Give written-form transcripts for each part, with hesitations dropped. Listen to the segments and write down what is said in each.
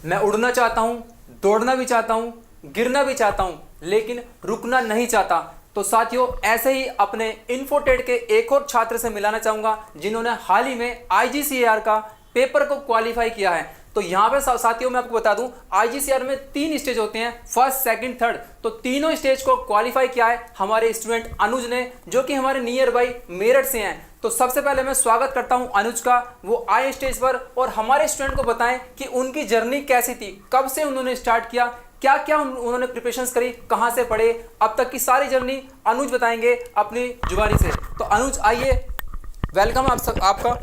मैं उड़ना चाहता हूँ, दौड़ना भी चाहता हूँ, गिरना भी चाहता हूँ, लेकिन रुकना नहीं चाहता। तो साथियों, ऐसे ही अपने इन्फोटेक के एक और छात्र से मिलाना चाहूँगा जिन्होंने हाल ही में IGCAR का पेपर को क्वालिफाई किया है। तो यहाँ पे साथियों मैं आपको बता दूं, IGCAR में 3 स्टेज होते हैं, फर्स्ट, सेकंड, थर्ड। तो तीनों स्टेज को क्वालिफाई किया है हमारे स्टूडेंट अनुज ने, जो कि हमारे नियर बाई मेरठ से हैं। तो सबसे पहले मैं स्वागत करता हूं अनुज का, वो आए स्टेज पर और हमारे स्टूडेंट को बताएं कि उनकी जर्नी कैसी थी, कब से उन्होंने स्टार्ट किया, क्या क्या उन्होंने प्रिपरेशंस करी, कहां से पढ़े, अब तक की सारी जर्नी अनुज बताएंगे अपनी जुबानी से। तो अनुज आइए, वेलकम आपका।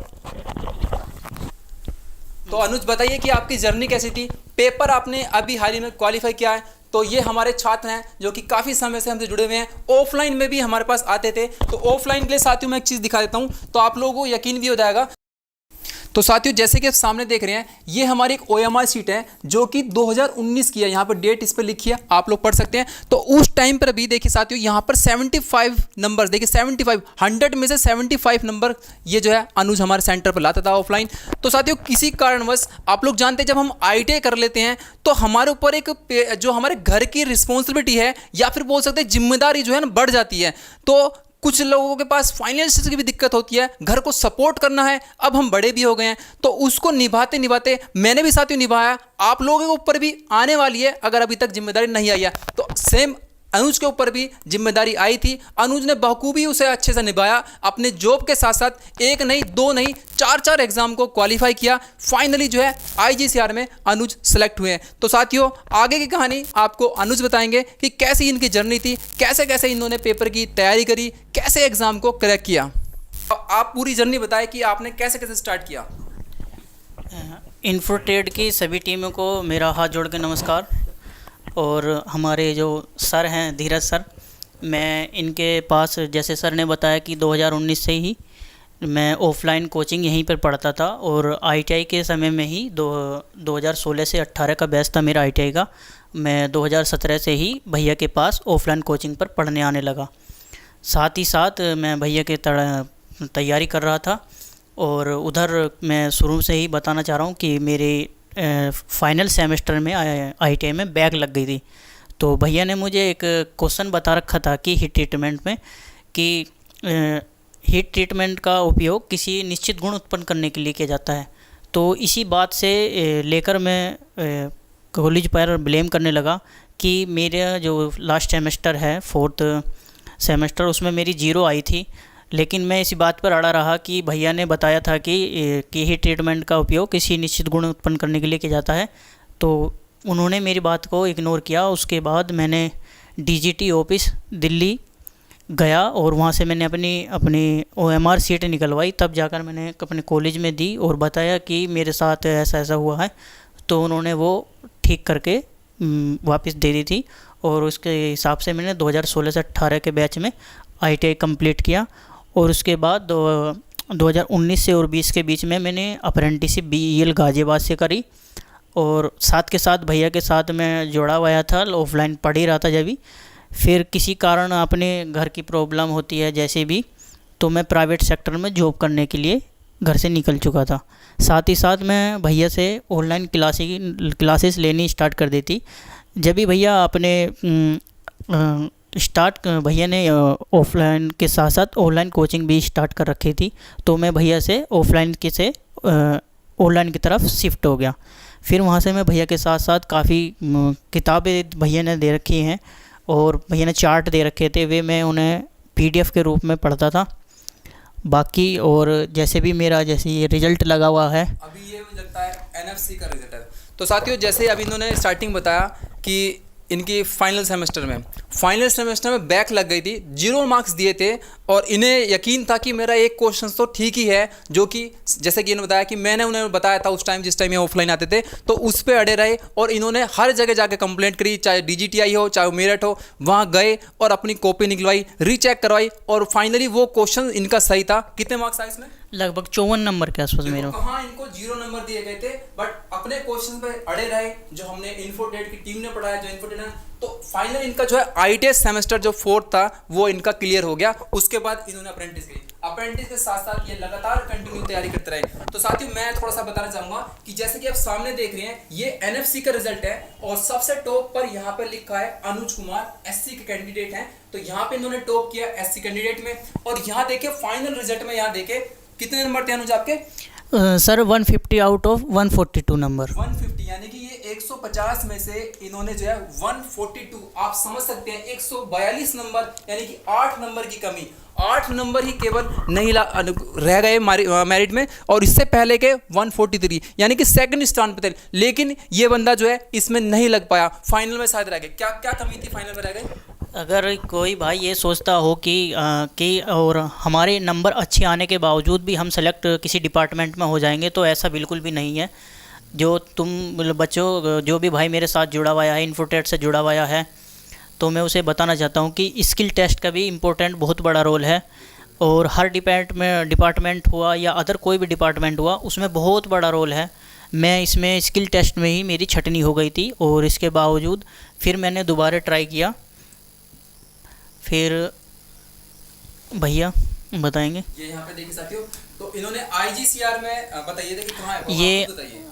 तो अनुज बताइए कि आपकी जर्नी कैसी थी, पेपर आपने अभी हाल ही में क्वालिफाई किया है। तो ये हमारे छात्र हैं जो कि काफ़ी समय से हमसे जुड़े हुए हैं, ऑफलाइन में भी हमारे पास आते थे। तो ऑफलाइन के लिए साथियों मैं एक चीज़ दिखा देता हूँ तो आप लोगों को यकीन भी हो जाएगा। तो साथियों, जैसे कि आप सामने देख रहे हैं, ये हमारी एक OMR शीट है जो कि 2019 की है। यहाँ पर डेट इस पर लिखी है, आप लोग पढ़ सकते हैं। तो उस टाइम पर भी देखिए साथियों, यहाँ पर 75 नंबर, देखिए 75, 100 में से 75 नंबर ये जो है अनुज हमारे सेंटर पर लाता था ऑफलाइन। तो साथियों, किसी कारणवश आप लोग जानते हैं, जब हम ITI कर लेते हैं तो हमारे ऊपर एक जो हमारे घर की रिस्पॉन्सिबिलिटी है या फिर बोल सकते हैं जिम्मेदारी जो है ना बढ़ जाती है। तो कुछ लोगों के पास फाइनेंशियल की भी दिक्कत होती है, घर को सपोर्ट करना है, अब हम बड़े भी हो गए हैं तो उसको निभाते निभाते मैंने भी साथियों निभाया, आप लोगों के ऊपर भी आने वाली है अगर अभी तक जिम्मेदारी नहीं आई है। तो सेम अनुज के ऊपर भी जिम्मेदारी आई थी, अनुज ने बखूबी उसे अच्छे से निभाया, अपने जॉब के साथ साथ एक नहीं, दो नहीं, 4 एग्जाम को क्वालिफाई किया। फाइनली जो है IGCAR में अनुज सेलेक्ट हुए हैं। तो साथियों, आगे की कहानी आपको अनुज बताएंगे कि कैसी इनकी जर्नी थी, कैसे कैसे इन्होंने पेपर की तैयारी करी, कैसे एग्जाम को क्रैक किया। तो आप पूरी जर्नी बताएं कि आपने कैसे कैसे स्टार्ट किया। इन्फोटेक की सभी टीमों को मेरा हाथ जोड़ के नमस्कार। और हमारे जो सर हैं धीरज सर, मैं इनके पास, जैसे सर ने बताया कि 2019 से ही मैं ऑफ़लाइन कोचिंग यहीं पर पढ़ता था और ITI के समय में ही 2016 से 18 का बैच था मेरा ITI का। मैं 2017 से ही भैया के पास ऑफ़लाइन कोचिंग पर पढ़ने आने लगा। साथ ही साथ मैं भैया के तैयारी कर रहा था और उधर मैं शुरू से ही बताना चाह रहा हूँ कि मेरे फाइनल सेमेस्टर में ITI में बैक लग गई थी। तो भैया ने मुझे एक क्वेश्चन बता रखा था कि हीट ट्रीटमेंट में, कि हीट ट्रीटमेंट का उपयोग किसी निश्चित गुण उत्पन्न करने के लिए किया जाता है। तो इसी बात से लेकर मैं कॉलेज पर ब्लेम करने लगा कि मेरा जो लास्ट सेमेस्टर है, 4th सेमेस्टर, उसमें मेरी 0 आई थी। लेकिन मैं इसी बात पर अड़ा रहा कि भैया ने बताया था कि हीट ट्रीटमेंट का उपयोग किसी निश्चित गुण उत्पन्न करने के लिए किया जाता है। तो उन्होंने मेरी बात को इग्नोर किया। उसके बाद मैंने DGT ऑफिस दिल्ली गया और वहाँ से मैंने अपनी OMR शीट निकलवाई। तब जाकर मैंने अपने कॉलेज में दी और बताया कि मेरे साथ ऐसा ऐसा हुआ है। तो उन्होंने वो ठीक करके वापस दे दी थी और उसके हिसाब से मैंने 2016 से 18 के बैच में ITI कंप्लीट किया। और उसके बाद 2019 से और 20 के बीच में मैंने अप्रेंटिसशिप BEL गाज़ियाबाद से करी। और साथ के साथ भैया के साथ मैं जुड़ा हुआ था, ऑफलाइन पढ़ ही रहा था। जब भी फिर किसी कारण अपने घर की प्रॉब्लम होती है जैसे भी, तो मैं प्राइवेट सेक्टर में जॉब करने के लिए घर से निकल चुका था। साथ ही साथ मैं भैया से ऑनलाइन क्लासेस लेनी स्टार्ट कर दी थी। जब भी भैया अपने भैया ने ऑफ़लाइन के साथ साथ ऑनलाइन कोचिंग भी स्टार्ट कर रखी थी। तो मैं भैया से ऑफ़लाइन से ऑनलाइन की तरफ शिफ्ट हो गया। फिर वहाँ से मैं भैया के साथ साथ काफ़ी किताबें भैया ने दे रखी हैं और भैया ने चार्ट दे रखे थे, वे मैं उन्हें PDF के रूप में पढ़ता था। बाकी और जैसे भी मेरा ये रिज़ल्ट लगा हुआ है, अभी ये मुझे लगता है NFC का रिजल्ट है। तो साथियों, जैसे अभी इन्होंने स्टार्टिंग बताया कि इनकी फाइनल सेमेस्टर में बैक लग गई थी, 0 मार्क्स दिए थे और इन्हें यकीन था कि मेरा एक क्वेश्चन तो ठीक ही है, जो कि जैसे कि इन्होंने बताया कि मैंने उन्हें बताया था उस टाइम, जिस टाइम ये ऑफलाइन आते थे, तो उस पर अड़े रहे और इन्होंने हर जगह जाके कंप्लेंट करी, चाहे DGTI हो चाहे मेरठ हो, वहाँ गए और अपनी कॉपी निकलवाई, रीचेक करवाई और फाइनली वो क्वेश्चन इनका सही था। कितने मार्क्स आए इसमें? लगभग 54 नंबर के आसपास मेरे। कहाँ इनको 0 नंबर दिए गए थे, बट अपने क्वेश्चन पे अड़े रहे, जो हमने इन्फोटेक की टीम ने पढ़ाया, जो इन्फोटेक ने। तो फाइनल इनका जो है ITI सेमेस्टर जो 4th था वो इनका क्लियर हो गया। उसके बाद इन्होंने अप्रेंटिस की। अप्रेंटिस के साथ साथ ये लगातार कंटिन्यू तैयारी करते रहे। तो साथियों मैं थोड़ा सा बताना चाहूंगा कि जैसे कि आप सामने देख रहे हैं ये एनएफसी का रिजल्ट है और सबसे टॉप पर यहाँ पे लिखा है अनुज कुमार एससी के कैंडिडेट हैं। तो यहाँ पे इन्होंने टॉप किया एससी कैंडिडेट में। और यहाँ देखिए फाइनल रिजल्ट में, यहाँ देखिए कितने नंबर थे अनुज आपके? Sir 150 out of 142 number. 150 यानी कि ये 150 में से इन्होंने जो है 142, आप समझ सकते हैं 142 नंबर, यानी कि 8 नंबर की कमी, 8 नंबर ही केवल नहीं रह गए मेरिट में। और इससे पहले के 143 यानी कि सेकंड स्थान पर थे, लेकिन ये बंदा जो है इसमें नहीं लग पाया, फाइनल में शायद रह गए। क्या क्या कमी थी, फाइनल में रह गए? अगर कोई भाई ये सोचता हो कि और हमारे नंबर अच्छे आने के बावजूद भी हम सेलेक्ट किसी डिपार्टमेंट में हो जाएंगे, तो ऐसा बिल्कुल भी नहीं है। जो तुम बच्चों, जो भी भाई मेरे साथ जुड़ा हुआ है, इन्फोटेक से जुड़ा हुआ है, तो मैं उसे बताना चाहता हूँ कि स्किल टेस्ट का भी इम्पोर्टेंट बहुत बड़ा रोल है। और हर डिपार्टमेंट हुआ या अदर कोई भी डिपार्टमेंट हुआ, उसमें बहुत बड़ा रोल है। मैं इसमें स्किल टेस्ट में ही मेरी छटनी हो गई थी और इसके बावजूद फिर मैंने दोबारा ट्राई किया। फिर भैया बताएंगे। ये यहाँ पे देखिए साथियों, तो इन्होंने आईजीसीआर में बताइए कि कहाँ है ये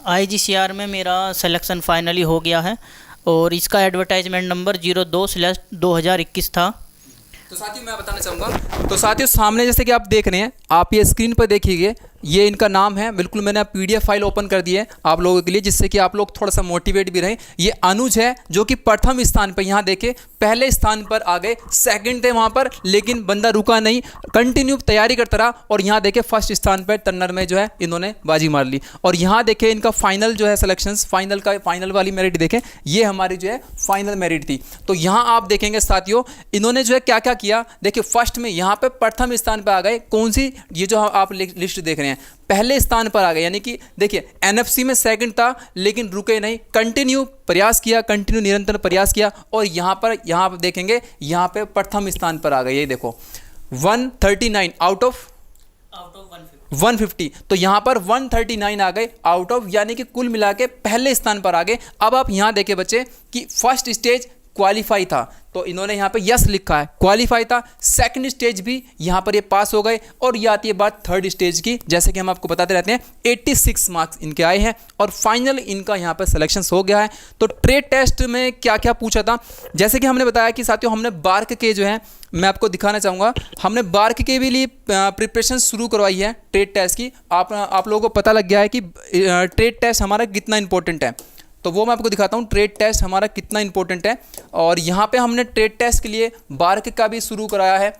आईजीसीआर में मेरा सिलेक्शन फाइनली हो गया है और इसका एडवर्टाइजमेंट नंबर 02/2021 था। तो साथियों मैं बताना चाहूँगा, तो साथियों सामने जैसे कि आप देख रहे हैं, आप ये स्क्रीन पर देखिए, ये इनका नाम है। बिल्कुल मैंने पीडीएफ फाइल ओपन कर दी है आप लोगों के लिए, जिससे कि आप लोग थोड़ा सा मोटिवेट भी रहें। ये अनुज है जो कि प्रथम स्थान पर, यहाँ देखे पहले स्थान पर आ गए, सेकंड थे वहाँ पर, लेकिन बंदा रुका नहीं, कंटिन्यू तैयारी करता रहा और यहाँ देखे फर्स्ट स्थान पर टन्नर में जो है इन्होंने बाजी मार ली। और यहाँ देखे इनका फाइनल जो है सिलेक्शंस, फाइनल वाली मेरिट देखें, ये हमारी जो है फाइनल मेरिट थी। तो यहाँ आप देखेंगे साथियों इन्होंने जो है क्या क्या किया। देखिए फर्स्ट में यहाँ पे प्रथम स्थान पर आ गए, कौन सी, ये जो आप लिस्ट देख रहे हैं पहले स्थान पर आ गए, यानी कि देखिए एनएफसी में सेकंड था लेकिन रुके नहीं, कंटिन्यू प्रयास किया, कंटिन्यू निरंतर प्रयास किया और यहाँ पर देखेंगे यहाँ पे प्रथम स्थान पर आ गए। ये देखो 139 आउट ऑफ 150, तो यहाँ पर 139 आ गए आउट ऑफ, यानी कि कुल मिला के पहले स्थान पर आ गए। अब आप यहाँ देखें बच्चे कि फर्स्ट स्टेज क्वालिफाई था, तो इन्होंने यहाँ पे यस लिखा है, क्वालिफाई था। सेकंड स्टेज भी यहाँ पर ये पास हो गए और ये आती है बात थर्ड स्टेज की, जैसे कि हम आपको बताते रहते हैं 86 मार्क्स इनके आए हैं और फाइनल इनका यहाँ पर सिलेक्शन हो गया है। तो ट्रेड टेस्ट में क्या क्या पूछा था, जैसे कि हमने बताया कि साथियों हमने बार्क के जो है, मैं आपको दिखाना चाहूँगा, हमने बार्क के भी लिए प्रिपरेशन शुरू करवाई है ट्रेड टेस्ट की। आप लोगों को पता लग गया है कि ट्रेड टेस्ट हमारा कितना इंपॉर्टेंट है, तो वो मैं आपको दिखाता हूँ ट्रेड टेस्ट हमारा कितना इंपॉर्टेंट है। और यहाँ पे हमने ट्रेड टेस्ट के लिए बार्क का भी शुरू कराया है।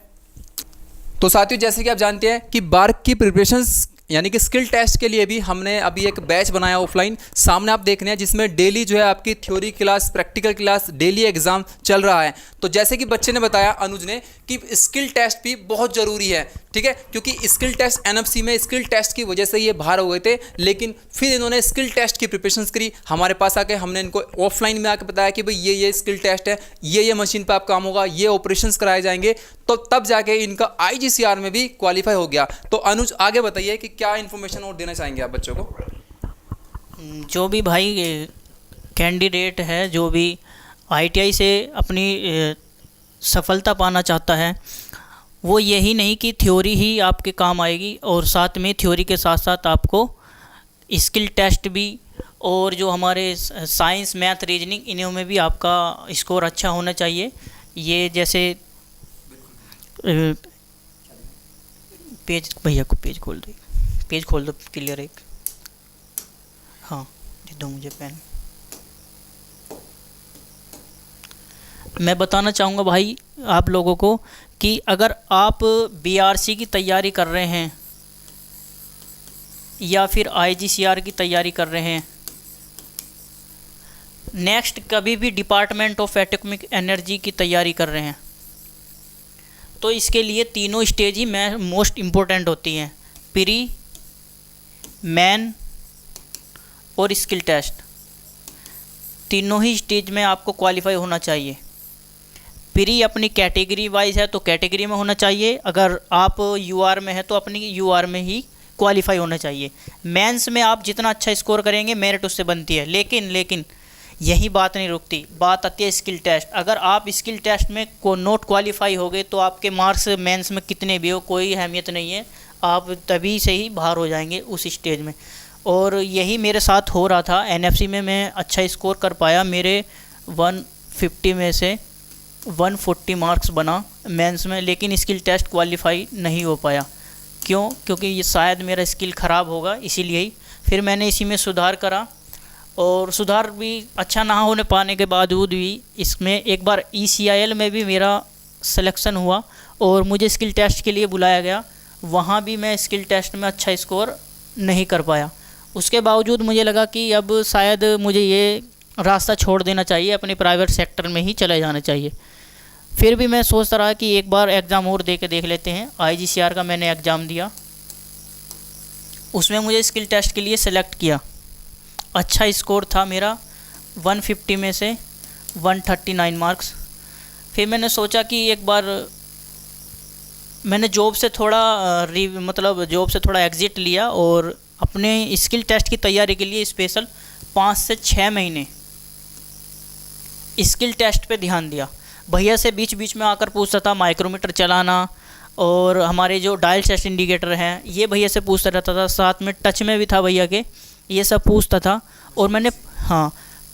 तो साथियों जैसे कि आप जानते हैं कि बार्क की प्रिपरेशंस यानी कि स्किल टेस्ट के लिए भी हमने अभी एक बैच बनाया ऑफलाइन, सामने आप देख रहे हैं, जिसमें डेली जो है आपकी theory class, practical class, daily exam चल रहा है। तो जैसे कि बच्चे ने बताया, अनुज ने, कि स्किल टेस्ट भी बहुत ज़रूरी है, ठीक है, क्योंकि स्किल टेस्ट एनएफसी में स्किल टेस्ट की वजह से ये बाहर हो गए थे, लेकिन फिर इन्होंने स्किल टेस्ट की प्रिपरेशंस करी। हमारे पास आके हमने इनको ऑफलाइन में आके बताया कि भाई ये स्किल टेस्ट है, ये मशीन पर आप काम होगा, ये ऑपरेशंस कराए जाएंगे, तो तब जाके इनका आईजीसीआर में भी क्वालिफाई हो गया। तो अनुज आगे बताइए कि क्या इन्फॉर्मेशन और देना चाहेंगे आप बच्चों को? जो भी भाई कैंडिडेट है, जो भी आईटीआई से अपनी सफलता पाना चाहता है, वो यही नहीं कि थ्योरी ही आपके काम आएगी, और साथ में थ्योरी के साथ साथ आपको स्किल टेस्ट भी, और जो हमारे साइंस, मैथ, रीजनिंग, इन्हों में भी आपका स्कोर अच्छा होना चाहिए। ये जैसे पेज, भैया को पेज खोल दो क्लियर एक, हाँ दे दो मुझे पेन। मैं बताना चाहूँगा भाई आप लोगों को कि अगर आप बीआरसी की तैयारी कर रहे हैं या फिर आईजीसीआर की तैयारी कर रहे हैं, नेक्स्ट कभी भी डिपार्टमेंट ऑफ एटॉमिक एनर्जी की तैयारी कर रहे हैं, तो इसके लिए तीनों स्टेज ही मोस्ट इम्पोर्टेंट होती हैं, प्री, मेन और स्किल टेस्ट। तीनों ही स्टेज में आपको क्वालिफाई होना चाहिए। प्री अपनी कैटेगरी वाइज है तो कैटेगरी में होना चाहिए, अगर आप यूआर में है तो अपनी यूआर में ही क्वालिफाई होना चाहिए। मेंस में आप जितना अच्छा स्कोर करेंगे मेरिट उससे बनती है, लेकिन यही बात नहीं रुकती, बात आती है स्किल टेस्ट। अगर आप स्किल टेस्ट में को नोट क्वालिफाई हो गए तो आपके मार्क्स मेंस में कितने भी हो कोई अहमियत नहीं है, आप तभी से ही बाहर हो जाएंगे उस स्टेज में। और यही मेरे साथ हो रहा था। एनएफसी में मैं अच्छा स्कोर कर पाया, मेरे 150 में से 140 मार्क्स बना मेंस में, लेकिन स्किल टेस्ट क्वालिफाई नहीं हो पाया। क्यों? क्योंकि ये शायद मेरा स्किल ख़राब होगा, इसीलिए ही फिर मैंने इसी में सुधार करा। और सुधार भी अच्छा ना होने पाने के बावजूद भी इसमें एक बार ECIL में भी मेरा सिलेक्शन हुआ और मुझे स्किल टेस्ट के लिए बुलाया गया। वहाँ भी मैं स्किल टेस्ट में अच्छा स्कोर नहीं कर पाया। उसके बावजूद मुझे लगा कि अब शायद मुझे ये रास्ता छोड़ देना चाहिए, अपने प्राइवेट सेक्टर में ही चले जाना चाहिए। फिर भी मैं सोचता रहा कि एक बार एग्ज़ाम और दे के देख लेते हैं। IGCR का मैंने एग्ज़ाम दिया, उसमें मुझे स्किल टेस्ट के लिए सेलेक्ट किया। अच्छा स्कोर था मेरा 150 में से 139 मार्क्स। फिर मैंने सोचा कि एक बार मैंने जॉब से थोड़ा एग्ज़िट लिया और अपने स्किल टेस्ट की तैयारी के लिए स्पेशल 5 से 6 महीने स्किल टेस्ट पे ध्यान दिया। भैया से बीच बीच में आकर पूछता था माइक्रोमीटर चलाना, और हमारे जो डायल टेस्ट इंडिकेटर हैं ये भैया से पूछता रहता था, साथ में टच में भी था भैया के, ये सब पूछता था। और मैंने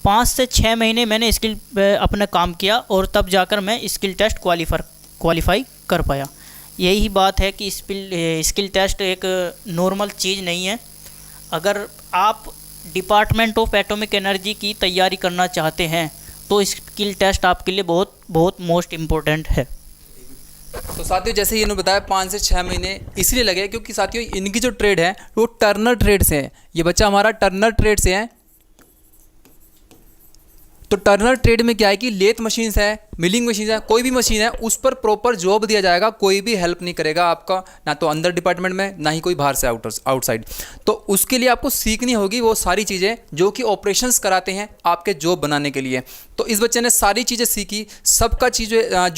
5 से 6 महीने मैंने स्किल पे अपना काम किया और तब जाकर मैं स्किल टेस्ट क्वालिफाई कर पाया। यही बात है कि स्किल टेस्ट एक नॉर्मल चीज़ नहीं है। अगर आप डिपार्टमेंट ऑफ एटॉमिक एनर्जी की तैयारी करना चाहते हैं तो स्किल टेस्ट आपके लिए बहुत बहुत मोस्ट इम्पोर्टेंट है। तो साथियों जैसे ही इन्होंने बताया 5 से 6 महीने इसलिए लगे क्योंकि साथियों इनकी जो ट्रेड है वो टर्नर ट्रेड से है। ये बच्चा हमारा टर्नर ट्रेड से है। तो टर्नर ट्रेड में क्या है कि लेथ मशीन्स है, मिलिंग मशीन है, कोई भी मशीन है उस पर प्रॉपर जॉब दिया जाएगा। कोई भी हेल्प नहीं करेगा आपका, ना तो अंदर डिपार्टमेंट में ना ही कोई बाहर से आउटसाइड। तो उसके लिए आपको सीखनी होगी वो सारी चीज़ें जो कि ऑपरेशंस कराते हैं आपके जॉब बनाने के लिए। तो इस बच्चे ने सारी चीज़ें सीखी, सबका चीज़ें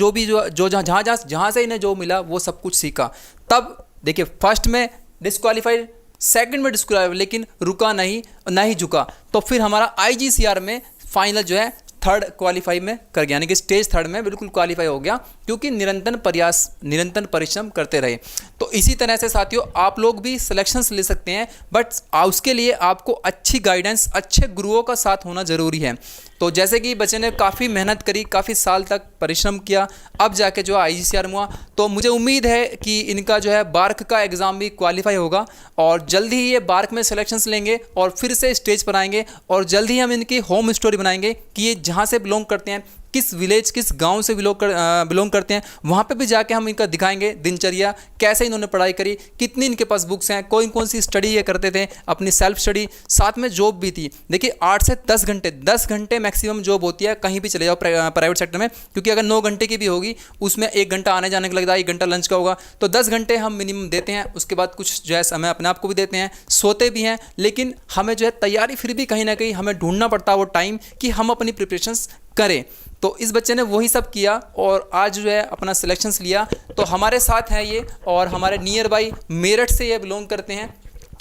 जो जहाँ से इन्हें जॉब मिला वो सब कुछ सीखा। तब देखिए फर्स्ट में डिस्क्वालीफाइड, सेकंड में डिस्क्वालीफाइड, लेकिन रुका नहीं, ना ही झुका। तो फिर हमारा IGCR में फाइनल जो है थर्ड क्वालिफाई में कर गया, यानी कि स्टेज 3 में बिल्कुल क्वालिफाई हो गया, क्योंकि निरंतर परिश्रम करते रहे। तो इसी तरह से साथियों आप लोग भी सिलेक्शंस ले सकते हैं, बट उसके लिए आपको अच्छी गाइडेंस, अच्छे गुरुओं का साथ होना ज़रूरी है। तो जैसे कि बच्चे ने काफ़ी मेहनत करी, काफ़ी साल तक परिश्रम किया, अब जाके जो IGCR में हुआ। तो मुझे उम्मीद है कि इनका जो है बार्क का एग्ज़ाम भी क्वालिफाई होगा और जल्दी ही ये बार्क में सिलेक्शंस लेंगे और फिर से स्टेज पर आएंगे। और जल्दी ही हम इनकी होम स्टोरी बनाएंगे कि ये जहाँ से बिलोंग करते हैं, किस विलेज, किस गांव से बिलोंग करते हैं, वहाँ पे भी जाके हम इनका दिखाएंगे दिनचर्या, कैसे इन्होंने पढ़ाई करी, कितनी इनके पास बुक्स हैं, कौन सी स्टडी ये करते थे, अपनी सेल्फ स्टडी, साथ में जॉब भी थी। देखिए 8 से 10 घंटे मैक्सिमम जॉब होती है, कहीं भी चले जाओ प्राइवेट सेक्टर में, क्योंकि अगर 9 घंटे की भी होगी उसमें 1 घंटा आने जाने का लगता है, 1 घंटा लंच का होगा। तो 10 घंटे हम मिनिमम देते हैं। उसके बाद कुछ जो है समय अपने आप को भी देते हैं, सोते भी हैं, लेकिन हमें जो है तैयारी फिर भी कहीं ना कहीं हमें ढूंढना पड़ता है वो टाइम कि हम अपनी प्रिपरेशंस करें। तो इस बच्चे ने वही सब किया और आज जो है अपना सिलेक्शंस लिया। तो हमारे साथ हैं ये, और हमारे नियर बाई मेरठ से ये बिलोंग करते हैं।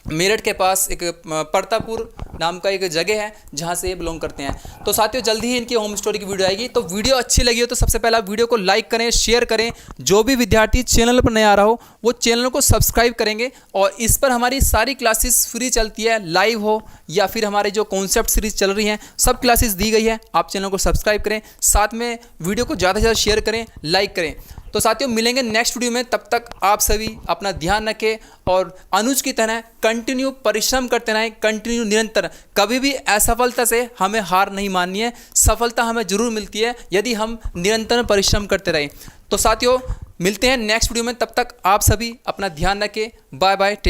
मेरठ के पास एक परतापुर नाम का एक जगह है जहाँ से ये बिलोंग करते हैं। तो साथियों जल्दी ही इनकी होम स्टोरी की वीडियो आएगी। तो वीडियो अच्छी लगी हो तो सबसे पहला वीडियो को लाइक करें, शेयर करें। जो भी विद्यार्थी चैनल पर नया आ रहा हो वो चैनल को सब्सक्राइब करेंगे। और इस पर हमारी सारी क्लासेस फ्री चलती है, लाइव हो या फिर हमारे जो कॉन्सेप्ट सीरीज चल रही हैं, सब क्लासेस दी गई है। आप चैनल को सब्सक्राइब करें, साथ में वीडियो को ज़्यादा से ज़्यादा शेयर करें, लाइक करें। तो साथियों मिलेंगे नेक्स्ट वीडियो में, तब तक आप सभी अपना ध्यान रखें और अनुज की तरह कंटिन्यू परिश्रम करते रहें, कंटिन्यू निरंतर। कभी भी असफलता से हमें हार नहीं माननी है, सफलता हमें जरूर मिलती है यदि हम निरंतर परिश्रम करते रहें। तो साथियों मिलते हैं नेक्स्ट वीडियो में, तब तक आप सभी अपना ध्यान रखें। Bye bye, take